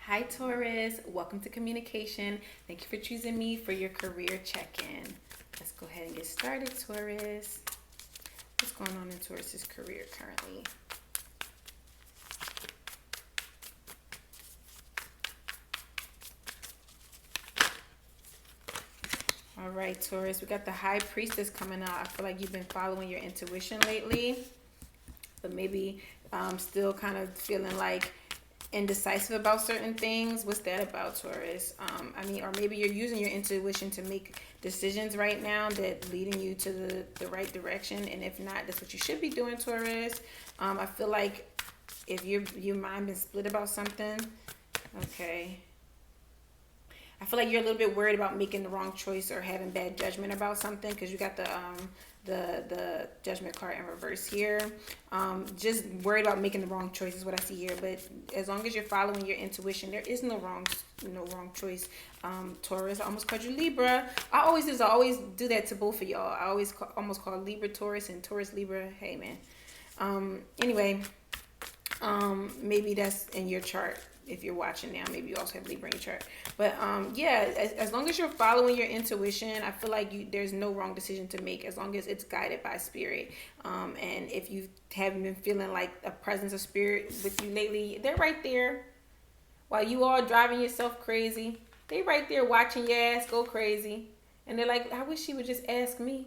Hi, Taurus. Welcome to Kaminacation. Thank you for choosing me for your career check-in. Let's go ahead and get started, Taurus. What's going on in Taurus's career currently? All right, Taurus. We got the High Priestess coming out. I feel like you've been following your intuition lately, but maybe still kind of feeling like indecisive about certain things. What's that about, Taurus? Or maybe you're using your intuition to make decisions right now that leading you to the right direction. And if not, that's what you should be doing, Taurus. I feel like if your mind been split about something, okay. I feel like you're a little bit worried about making the wrong choice or having bad judgment about something because you got the judgment card in reverse here. Just worried about making the wrong choice is what I see here. But as long as you're following your intuition, there is no wrong choice. Taurus, I almost called you Libra. I always do that to both of y'all. I almost call Libra Taurus and Taurus Libra. Hey man. Anyway, maybe that's in your chart. If you're watching now, maybe you also have Libra in your chart. But yeah, as long as you're following your intuition, I feel like there's no wrong decision to make as long as it's guided by spirit. And if you haven't been feeling like a presence of spirit with you lately, they're right there. While you all driving yourself crazy, they right there watching your ass go crazy. And they're like, I wish she would just ask me.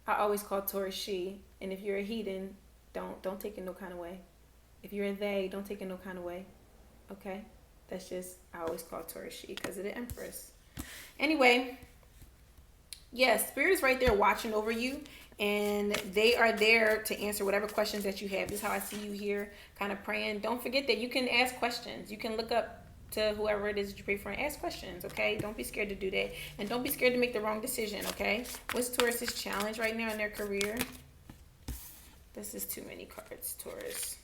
I always call Taurus she. And if you're a heathen, don't take it no kind of way. If you're a they, don't take it no kind of way. Okay, that's just, I always call Taurus she because of the Empress. Anyway, yes, Spirit is right there watching over you, and they are there to answer whatever questions that you have. This is how I see you here, kind of praying. Don't forget that you can ask questions. You can look up to whoever it is that you pray for and ask questions, okay? Don't be scared to do that, and don't be scared to make the wrong decision, okay? What's Taurus's challenge right now in their career? This is too many cards, Taurus.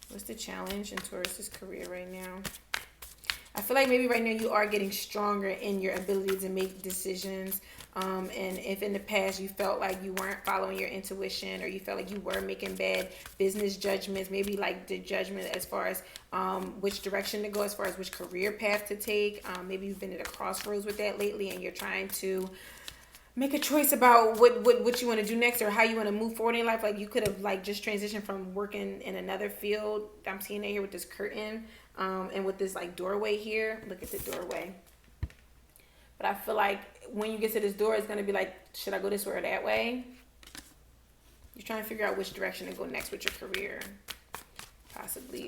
What's the challenge in Taurus's career right now? I feel like maybe right now you are getting stronger in your ability to make decisions. And if in the past you felt like you weren't following your intuition or you felt like you were making bad business judgments, maybe like the judgment as far as which direction to go, as far as which career path to take. Maybe you've been at a crossroads with that lately and you're trying to make a choice about what you want to do next or how you want to move forward in life. Like you could have like just transitioned from working in another field. I'm seeing it here with this curtain and with this like doorway here. Look at the doorway. But I feel like when you get to this door, it's going to be like, should I go this way or that way? You're trying to figure out which direction to go next with your career. Possibly.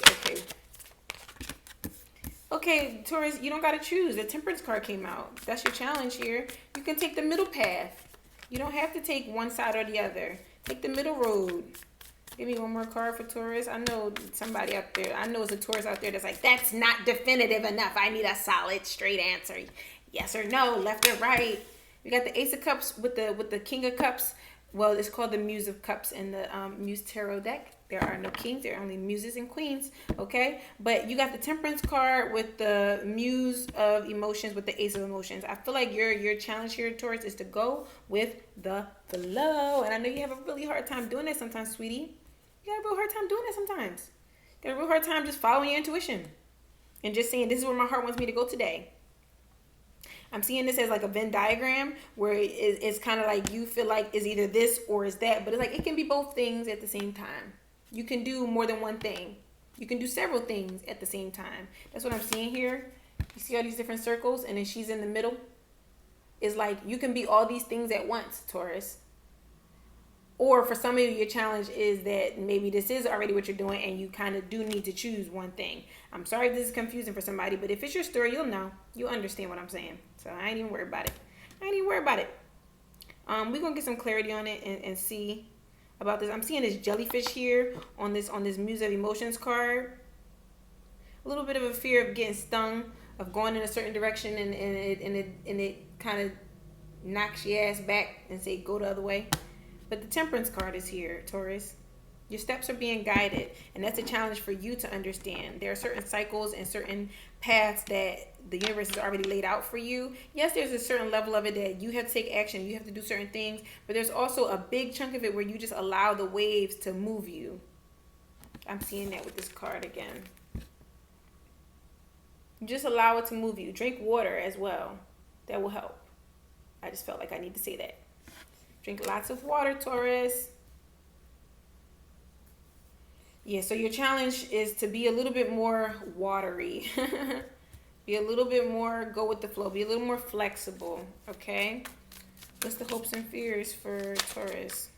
Okay, Taurus, you don't got to choose. The Temperance card came out. That's your challenge here. You can take the middle path. You don't have to take one side or the other. Take the middle road. Give me one more card for Taurus. I know somebody out there. I know it's a Taurus out there that's like, that's not definitive enough. I need a solid, straight answer. Yes or no, left or right. We got the Ace of Cups with the King of Cups. Well, it's called the Muse of Cups in the Muse Tarot deck. There are no kings. There are only muses and queens. Okay? But you got the Temperance card with the Muse of Emotions with the Ace of Emotions. I feel like your challenge here, Taurus, is to go with the flow. And I know you have a really hard time doing that sometimes, sweetie. You got a real hard time doing that sometimes. You got a real hard time just following your intuition. And just saying, this is where my heart wants me to go today. I'm seeing this as like a Venn diagram where it's kind of like you feel like it's either this or is that. But it's like it can be both things at the same time. You can do more than one thing. You can do several things at the same time. That's what I'm seeing here. You see all these different circles and then she's in the middle. It's like you can be all these things at once, Taurus. Or for some of you, your challenge is that maybe this is already what you're doing and you kind of do need to choose one thing. I'm sorry if this is confusing for somebody, but if it's your story, you'll know. You'll understand what I'm saying. So I ain't even worried about it. We're going to get some clarity on it and see about this. I'm seeing this jellyfish here on this Muse of Emotions card. A little bit of a fear of getting stung, of going in a certain direction and it kind of knocks your ass back and say go the other way. But the Temperance card is here, Taurus. Your steps are being guided, and that's a challenge for you to understand. There are certain cycles and certain paths that the universe has already laid out for you. Yes, there's a certain level of it that you have to take action, you have to do certain things, but there's also a big chunk of it where you just allow the waves to move you. I'm seeing that with this card again. Just allow it to move you. Drink water as well. That will help. I just felt like I need to say that. Drink lots of water, Taurus. Yeah, so your challenge is to be a little bit more watery. Be a little bit more go with the flow. Be a little more flexible, okay? What's the hopes and fears for Taurus?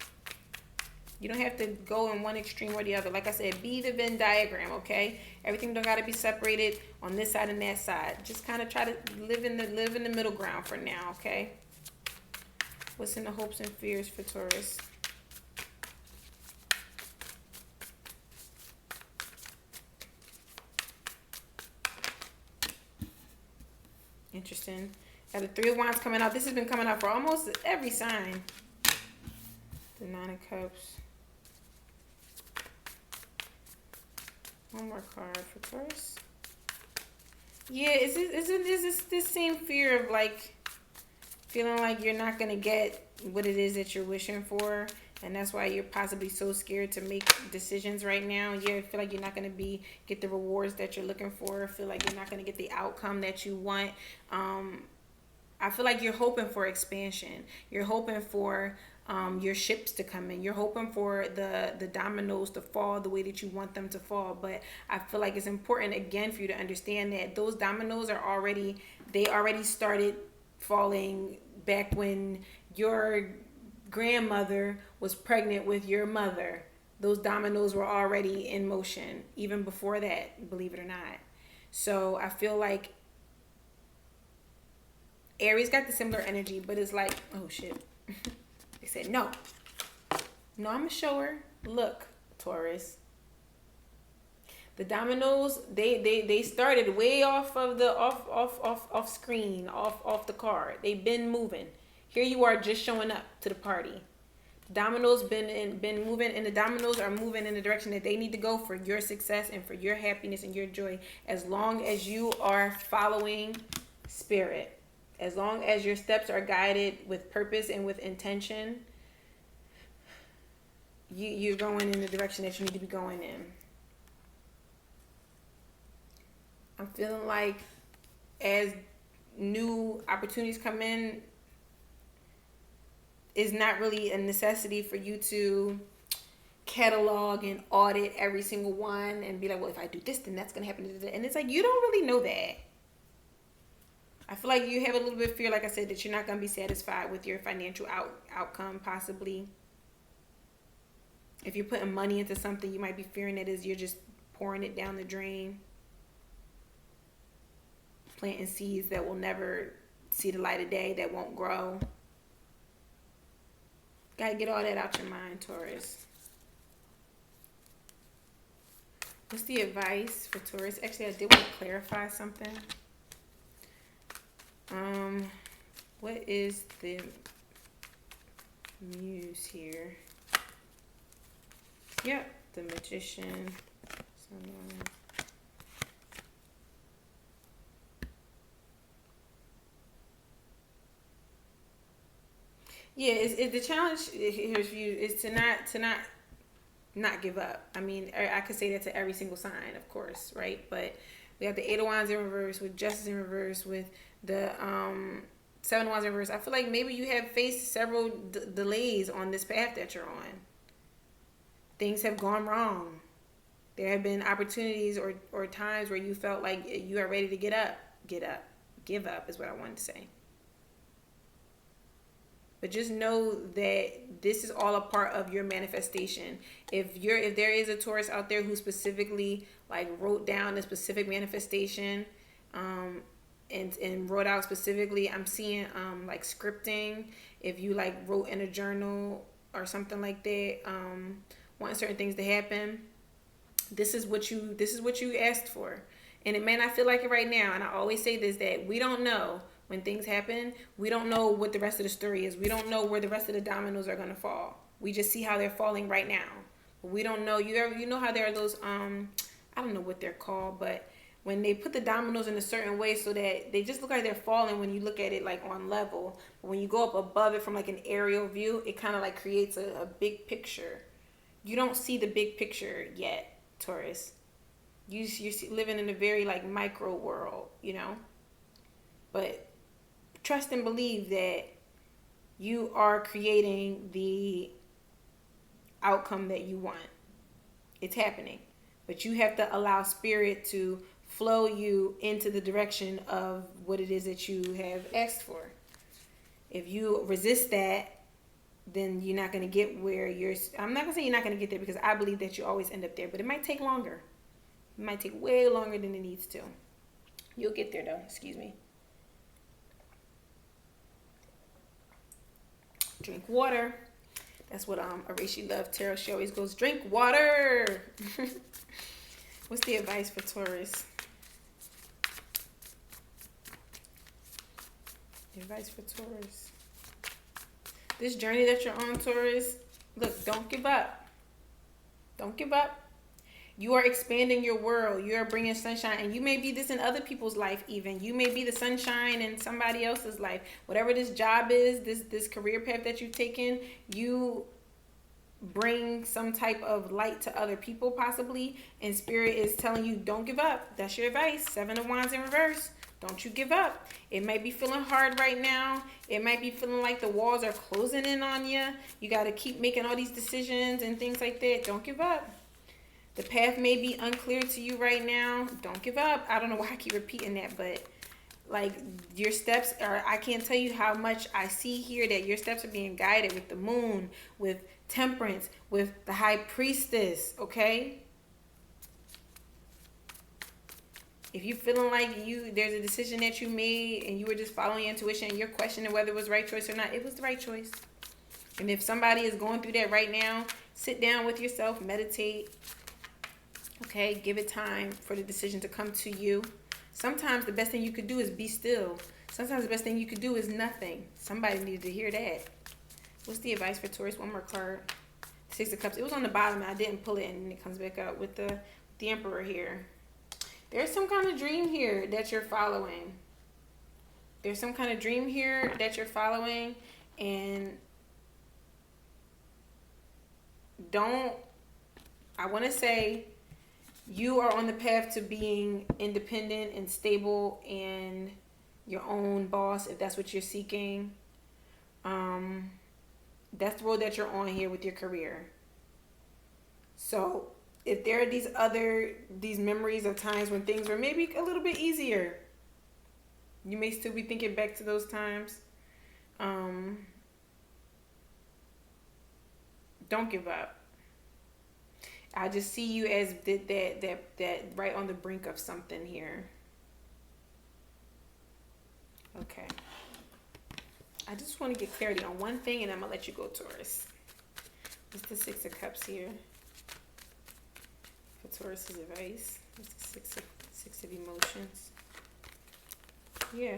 You don't have to go in one extreme or the other. Like I said, be the Venn diagram, okay? Everything don't got to be separated on this side and that side. Just kind of try to live in the middle ground for now, okay? What's in the hopes and fears for Taurus? Interesting. Got the Three of Wands coming out. This has been coming out for almost every sign. The Nine of Cups. One more card for Taurus. Yeah, is this same fear of like feeling like you're not gonna get what it is that you're wishing for, and that's why you're possibly so scared to make decisions right now. You feel like you're not gonna get the rewards that you're looking for. Feel like you're not gonna get the outcome that you want. I feel like you're hoping for expansion. You're hoping for your ships to come in. You're hoping for the dominoes to fall the way that you want them to fall. But I feel like it's important again for you to understand that those dominoes are already started falling back when your grandmother was pregnant with your mother. Those dominoes were already in motion even before that, believe it or not. So I feel like Aries got the similar energy, but it's like, oh shit. They said, no, I'm gonna show her. Look, Taurus. The dominoes, they started way off of the off screen, off the card. They've been moving. Here you are just showing up to the party. The dominoes been moving, and the dominoes are moving in the direction that they need to go for your success and for your happiness and your joy. As long as you are following spirit. As long as your steps are guided with purpose and with intention, you're going in the direction that you need to be going in. I'm feeling like as new opportunities come in, it's not really a necessity for you to catalog and audit every single one and be like, well, if I do this, then that's going to happen. And it's like, you don't really know that. I feel like you have a little bit of fear, like I said, that you're not going to be satisfied with your financial outcome, possibly. If you're putting money into something, you might be fearing that you're just pouring it down the drain. Planting seeds that will never see the light of day, that won't grow. Got to get all that out your mind, Taurus. What's the advice for Taurus? Actually, I did want to clarify something. What is the muse here? Yep, the Magician. Yeah, the challenge here for you is to not give up. I mean, I could say that to every single sign, of course, right? But we have the Eight of Wands in reverse, with Justice in reverse, with the Seven of Wands in reverse. I feel like maybe you have faced several delays on this path that you're on. Things have gone wrong. There have been opportunities or times where you felt like you are ready to give up is what I wanted to say. But just know that this is all a part of your manifestation. If there is a Taurus out there who specifically like wrote down a specific manifestation, and wrote out specifically, I'm seeing like scripting. If you like wrote in a journal or something like that, wanting certain things to happen, this is what you asked for. And it may not feel like it right now. And I always say this, that we don't know when things happen. We don't know what the rest of the story is. We don't know where the rest of the dominoes are going to fall. We just see how they're falling right now. But we don't know. You know how there are those, I don't know what they're called, but when they put the dominoes in a certain way so that they just look like they're falling when you look at it like on level. But when you go up above it from like an aerial view, it kind of like creates a big picture. You don't see the big picture yet, Taurus. You're living in a very like micro world, you know. But trust and believe that you are creating the outcome that you want. It's happening. But you have to allow spirit to flow you into the direction of what it is that you have asked for. If you resist that, then you're not going to get where I'm not going to say you're not going to get there, because I believe that you always end up there, but it might take longer. It might take way longer than it needs to. You'll get there though. Excuse me. Drink water. That's what Arishi Love Tarot. She always goes, drink water. What's the advice for Taurus? The advice for Taurus. This journey that you're on, Taurus, look, don't give up. Don't give up. You are expanding your world. You are bringing sunshine. And you may be this in other people's life even. You may be the sunshine in somebody else's life. Whatever this job is, this career path that you've taken, you bring some type of light to other people possibly. And Spirit is telling you, don't give up. That's your advice. 7 of Wands in reverse. Don't you give up. It might be feeling hard right now. It might be feeling like the walls are closing in on you. You got to keep making all these decisions and things like that. Don't give up. The path may be unclear to you right now. Don't give up. I don't know why I keep repeating that, but like your steps are, I can't tell you how much I see here that your steps are being guided with the moon, with temperance, with the high priestess, okay? If you're feeling like there's a decision that you made and you were just following your intuition and you're questioning whether it was the right choice or not, it was the right choice. And if somebody is going through that right now, sit down with yourself, meditate. Okay, give it time for the decision to come to you. Sometimes the best thing you could do is be still. Sometimes the best thing you could do is nothing. Somebody needed to hear that. What's the advice for Taurus? One more card. 6 of Cups. It was on the bottom and I didn't pull it, and it comes back up with the Emperor here. There's some kind of dream here that you're following. There's some kind of dream here that you're following, and I want to say you are on the path to being independent and stable and your own boss, if that's what you're seeking. That's the road that you're on here with your career. So if there are these memories of times when things were maybe a little bit easier, you may still be thinking back to those times. Don't give up. I just see you as that right on the brink of something here. Okay. I just want to get clarity on one thing, and I'm going to let you go, Taurus. What's the 6 of Cups here? For Taurus's advice. What's the 6 of Emotions? Yeah.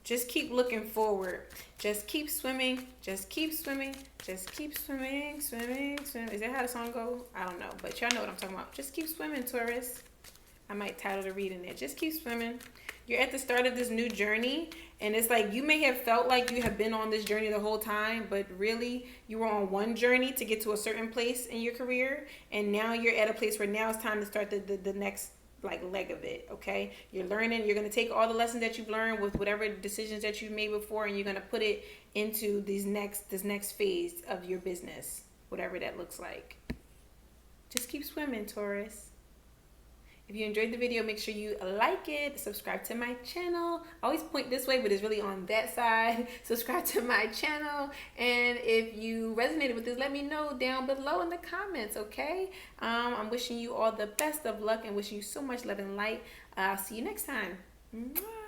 Just keep looking forward. Just keep swimming. Just keep swimming. Just keep swimming, swimming, swimming. Is that how the song goes? I don't know, but y'all know what I'm talking about. Just keep swimming, Taurus. I might title the reading there. Just keep swimming. You're at the start of this new journey, and it's like you may have felt like you have been on this journey the whole time, but really you were on one journey to get to a certain place in your career, and now you're at a place where now it's time to start the next leg of it. Okay, you're learning. You're going to take all the lessons that you've learned with whatever decisions that you've made before, and you're going to put it into this next phase of your business, whatever that looks like. Just keep swimming, Taurus. If you enjoyed the video, make sure you like it, subscribe to my channel. I always point this way, but it's really on that side. Subscribe to my channel. And if you resonated with this, let me know down below in the comments, okay? I'm wishing you all the best of luck and wishing you so much love and light. I'll see you next time. Mwah.